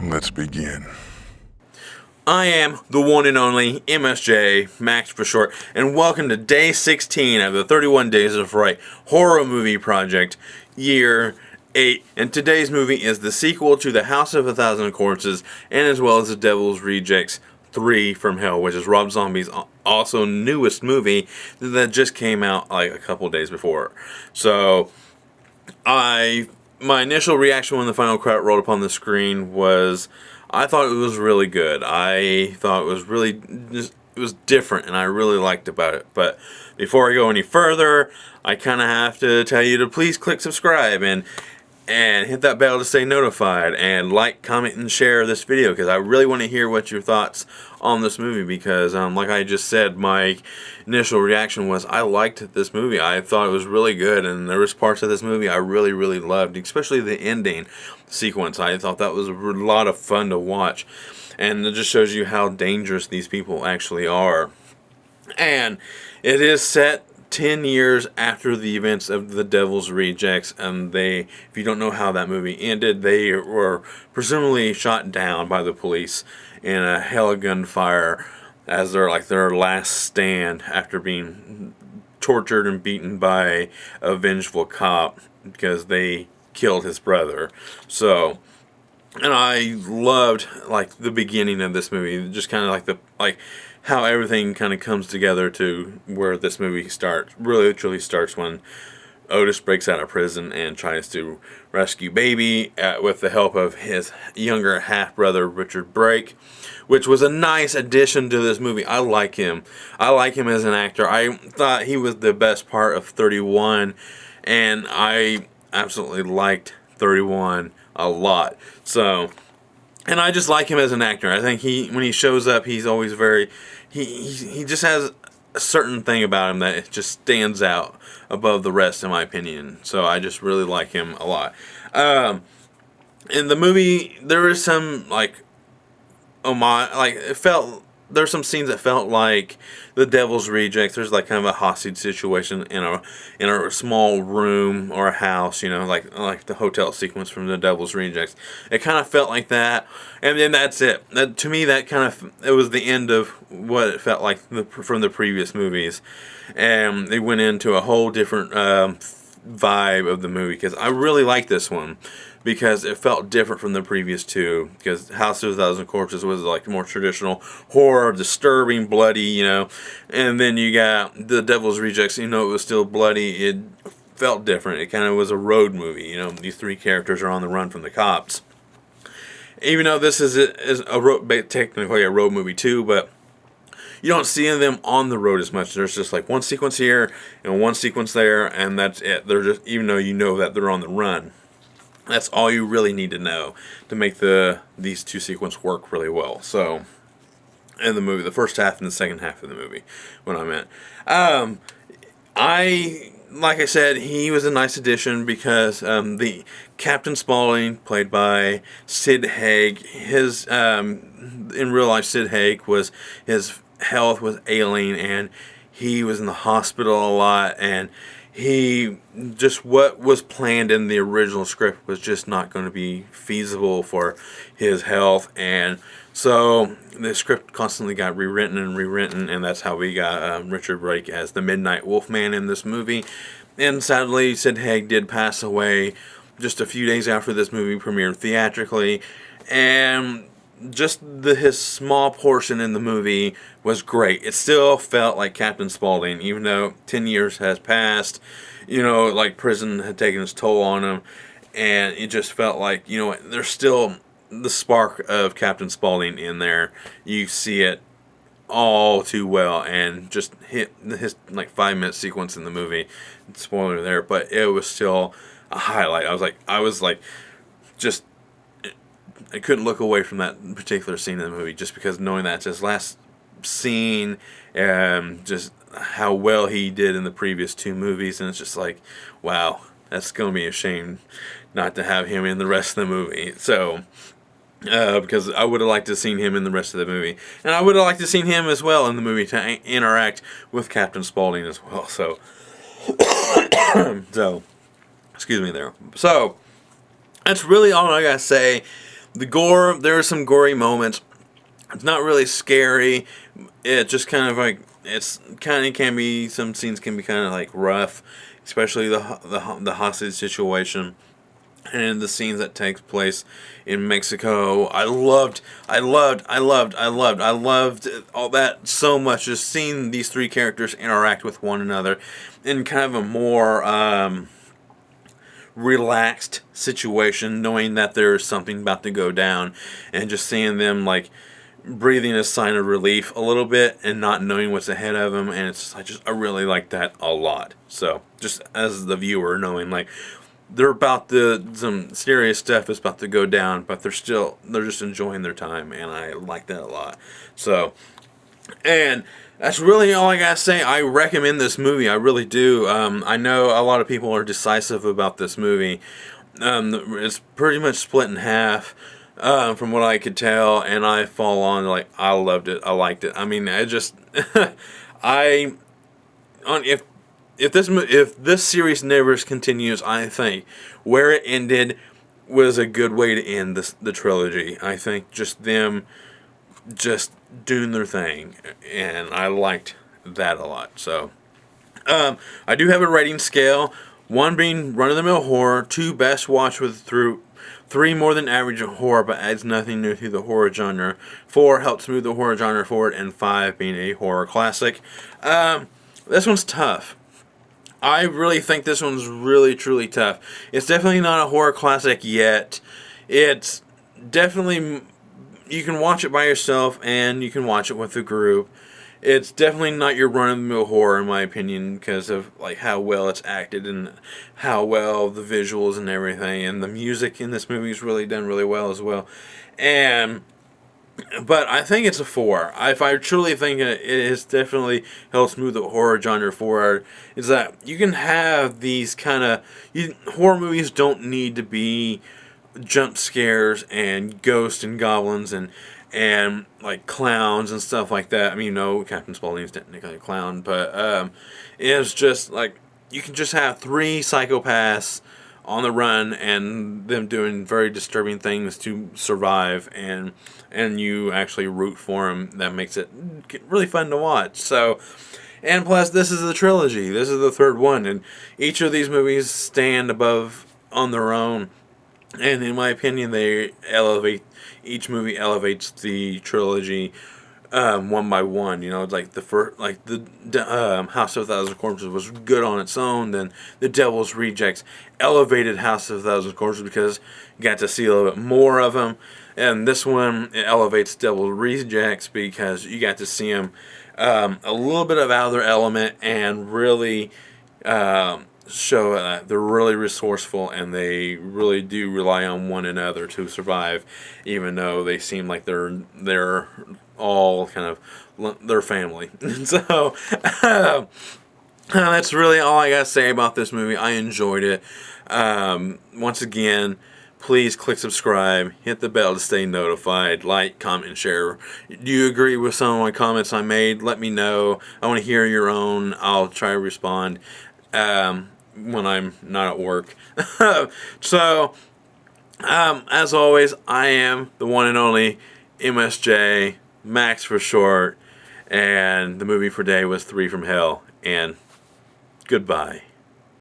Let's begin. I am the one and only MSJ, Max for short, and welcome to day 16 of the 31 Days of Fright horror movie project, year 8. And today's movie is the sequel to The House of a Thousand Corpses, and as well as The Devil's Rejects 3 from Hell, which is Rob Zombie's also newest movie that just came out like a couple days before. So, my initial reaction when the final credit rolled up on the screen was, I thought it was really good. I thought it was really it was different, and I really liked about it. But before I go any further, I kind of have to tell you to please click subscribe and hit that bell to stay notified, and like, comment, and share this video, because I really want to hear what your thoughts on this movie, because like I just said, my initial reaction was I liked this movie. I thought it was really good, and there was parts of this movie I really loved, especially the ending sequence. I thought that was a lot of fun to watch, and it just shows you how dangerous these people actually are. And it is set 10 years after the events of The Devil's Rejects, and if you don't know how that movie ended, they were presumably shot down by the police in a hell of gunfire as their last stand after being tortured and beaten by a vengeful cop because they killed his brother. So, and I loved the beginning of this movie, just kind of how everything kind of comes together to where this movie truly starts when Otis breaks out of prison and tries to rescue Baby with the help of his younger half-brother Richard Brake, which was a nice addition to this movie. I like him. I like him as an actor. I thought he was the best part of 31, and I absolutely liked 31 a lot. So, and I just like him as an actor. I think when he shows up, he's always he just has a certain thing about him that it just stands out above the rest, in my opinion. So I just really like him a lot. In the movie, there was some there's some scenes that felt like The Devil's Rejects. There's kind of a hostage situation in a small room or a house, like the hotel sequence from The Devil's Rejects. It kind of felt like that, and then that's it. To me, it was the end of what it felt like from the previous movies, and they went into a whole different vibe of the movie, because I really like this one because it felt different from the previous two, because House of a Thousand Corpses was more traditional horror, disturbing, bloody, and then you got The Devil's Rejects, it was still bloody. It felt different. It kind of was a road movie. These three characters are on the run from the cops, even though this is technically a road movie too, but you don't see them on the road as much. There's just one sequence here and one sequence there, and that's it. They're just, even though you know that they're on the run, that's all you really need to know to make these two sequences work really well. So, in the movie, the first half and the second half of the movie, what I meant. Like I said, he was a nice addition because the Captain Spaulding, played by Sid Haig, in real life, Sid Haig his health was ailing, and he was in the hospital a lot, and what was planned in the original script was just not going to be feasible for his health, and so the script constantly got rewritten, and that's how we got Richard Brake as the Midnight Wolfman in this movie. And sadly, Sid Haig did pass away just a few days after this movie premiered theatrically, and just his small portion in the movie was great. It still felt like Captain Spaulding, even though 10 years has passed, prison had taken its toll on him, and it just felt like, there's still the spark of Captain Spaulding in there. You see it all too well, and just hit his 5-minute sequence in the movie. Spoiler there, but it was still a highlight. I was just, I couldn't look away from that particular scene in the movie, just because knowing that it's his last scene, and just how well he did in the previous two movies, and it's just wow, that's going to be a shame not to have him in the rest of the movie. So, because I would have liked to have seen him in the rest of the movie, and I would have liked to have seen him as well in the movie to interact with Captain Spaulding as well. So, excuse me there. So, that's really all I gotta say. The gore, there are some gory moments. It's not really scary. It just kind of like, it's kind of can be, some scenes can be kind of like rough, especially the hostage situation and the scenes that takes place in Mexico. I loved all that so much. Just seeing these three characters interact with one another in kind of a more relaxed situation, knowing that there's something about to go down, and just seeing them like breathing a sign of relief a little bit and not knowing what's ahead of them. And it's I really like that a lot. So just as the viewer, knowing like they're about to, some serious stuff is about to go down, but they're just enjoying their time, and I like that a lot. So, and that's really all I gotta say. I recommend this movie. I really do. I know a lot of people are decisive about this movie. It's pretty much split in half, from what I could tell, and I fall on like I loved it. I liked it. I mean, I just I on if this series never continues, I think where it ended was a good way to end the trilogy. I think just them just doing their thing, and I liked that a lot. So, I do have a rating scale. 1 being run-of-the-mill horror, 2 best watch with through, 3 more than average horror but adds nothing new to the horror genre, 4 helps move the horror genre forward, and 5 being a horror classic. This one's tough. I really think this one's really, truly tough. It's definitely not a horror classic yet. It's definitely, you can watch it by yourself and you can watch it with a group. It's definitely not your run-of-the-mill horror, in my opinion, because of like how well it's acted and how well the visuals and everything, and the music in this movie is really done really well as well. And but I think it's a 4. If I truly think it has definitely helped move the horror genre forward, is that you can have these kind of, horror movies don't need to be jump scares and ghosts and goblins and like clowns and stuff like that. I mean, Captain Spaulding's technically a clown, but it's just like you can just have 3 psychopaths on the run and them doing very disturbing things to survive, and you actually root for them. That makes it really fun to watch. So, and plus this is the trilogy. This is the 3rd one, and each of these movies stand above on their own. And in my opinion, each movie elevates the trilogy one by one. It's like the first, like the House of a Thousand Corpses was good on its own. Then The Devil's Rejects elevated House of a Thousand Corpses because you got to see a little bit more of them. And this one, it elevates Devil's Rejects because you got to see them a little bit of out of their element and really show that they're really resourceful and they really do rely on one another to survive, even though they seem like they're all kind of their family. So that's really all I gotta say about this movie. I enjoyed it. Once again, please click subscribe, hit the bell to stay notified, like, comment, and share. Do you agree with some of my comments I made? Let me know. I want to hear your own. I'll try to respond when I'm not at work. So, as always, I am the one and only MSJ, Max for short, and the movie for today was 3 from Hell, and goodbye.